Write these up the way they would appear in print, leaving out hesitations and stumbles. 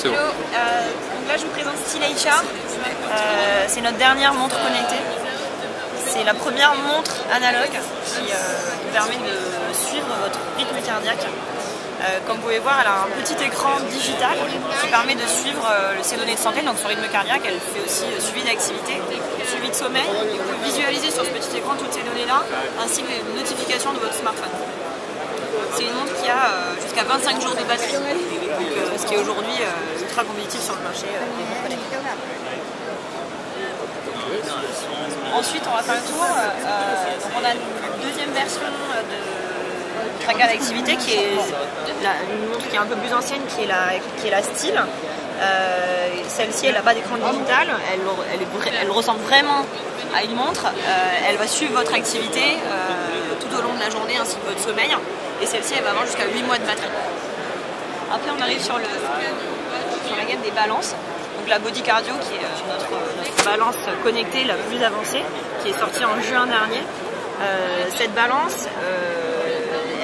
C'est bon. Hello, donc là je vous présente Style HR. C'est notre dernière montre connectée. C'est la première montre analogue qui permet de suivre votre rythme cardiaque. Comme vous pouvez voir, elle a un petit écran digital qui permet de suivre ses données de santé, donc son rythme cardiaque. Elle fait aussi suivi d'activité, suivi de sommeil. Et vous pouvez visualiser sur ce petit écran toutes ces données-là, ainsi que les notifications de votre smartphone. C'est une montre qui a jusqu'à 25 jours de batterie, donc, ce qui est aujourd'hui ultra compétitif sur le marché des montres connectées. Ensuite, on va faire le tour. Donc on a une deuxième version de tracker d'activité qui est une montre qui est un peu plus ancienne, qui est la Style. Celle-ci, elle n'a pas d'écran digital, elle ressemble vraiment à une montre. Elle va suivre votre activité tout au long de la journée ainsi que votre sommeil. Et celle-ci, elle va avoir jusqu'à 8 mois de batterie. Après, on arrive sur la gamme des balances. Donc la Body Cardio, qui est notre balance connectée la plus avancée, qui est sortie en juin dernier. Cette balance,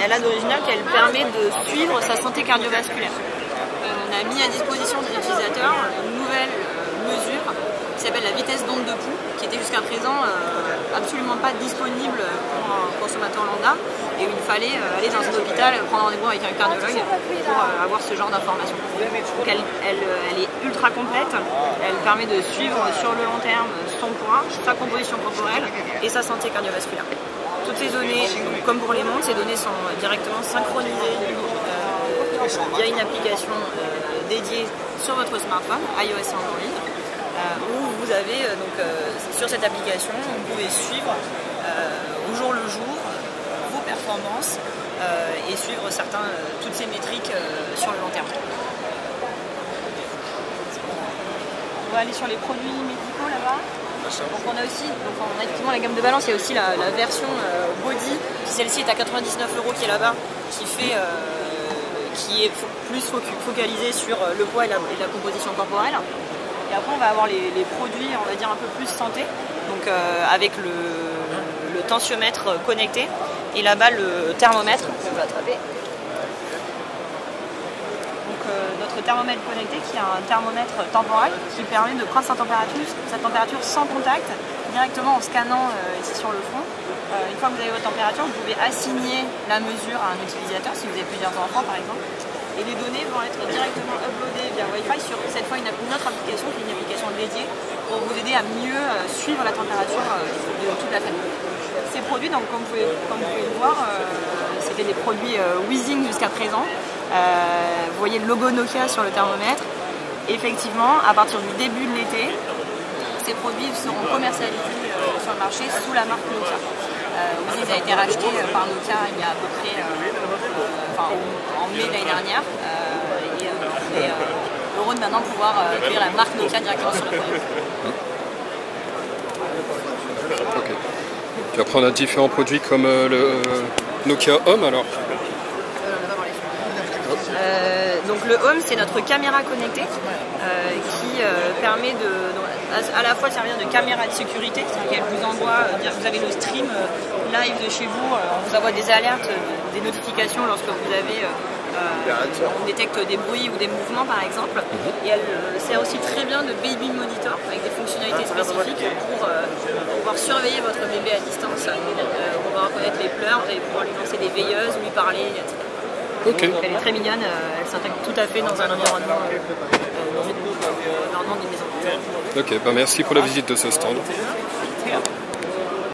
elle a d'original qu'elle permet de suivre sa santé cardiovasculaire. On a mis à disposition des utilisateurs une nouvelle mesure qui s'appelle la vitesse d'onde de pouls, qui était jusqu'à présent absolument pas disponible pour un consommateur lambda, et il fallait aller dans un hôpital, prendre rendez-vous avec un cardiologue pour avoir ce genre d'informations. Donc elle est ultra complète, elle permet de suivre sur le long terme son poids, sa composition corporelle et sa santé cardiovasculaire. Toutes ces données, comme pour les montres, ces données sont directement synchronisées via une application dédiée sur votre smartphone, iOS et Android, où vous avez sur cette application, vous pouvez suivre au jour le jour vos performances et suivre toutes ces métriques sur le long terme. On va aller sur les produits médicaux là-bas. Donc on a effectivement la gamme de balance, il y a aussi la version Body, qui celle-ci est à 99 €, qui est là-bas, qui est plus focalisée sur le poids et la composition corporelle. Et après on va avoir les produits, on va dire un peu plus santé, donc avec le tensiomètre connecté et là-bas le thermomètre, je vais l'attraper. Donc notre thermomètre connecté qui est un thermomètre temporel qui permet de prendre sa température sans contact, directement en scannant ici sur le front. Une fois que vous avez votre température, vous pouvez assigner la mesure à un utilisateur si vous avez plusieurs enfants par exemple. Et les données vont être directement uploadées via Wi-Fi sur cette fois une autre application qui est une application dédiée pour vous aider à mieux suivre la température de toute la famille. Ces produits, donc, comme vous pouvez le voir, c'était des produits Wheezing jusqu'à présent. Vous voyez le logo Nokia sur le thermomètre. Effectivement, à partir du début de l'été, ces produits seront commercialisés sur le marché sous la marque Nokia. Wheezing a été racheté par Nokia il y a à peu près en mai de l'année dernière. Et on est heureux de maintenant pouvoir accueillir la marque Nokia directement sur le produit. Ok. Puis après on a différents produits comme le Nokia Home alors. Donc le Home, c'est notre caméra connectée qui permet à la fois de servir de caméra de sécurité, c'est-à-dire qu'elle vous envoie, vous avez le stream live de chez vous, on vous envoie des alertes, des notifications lorsque vous avez, on détecte des bruits ou des mouvements par exemple, et elle sert aussi très bien de baby monitor avec des fonctionnalités spécifiques pour pouvoir surveiller votre bébé à distance, on va reconnaître les pleurs, vous allez pouvoir lui lancer des veilleuses, lui parler, etc. Okay. Donc elle est très mignonne, elle s'intègre tout à fait dans un environnement d'une maison. Ok, bah merci pour la visite de ce stand.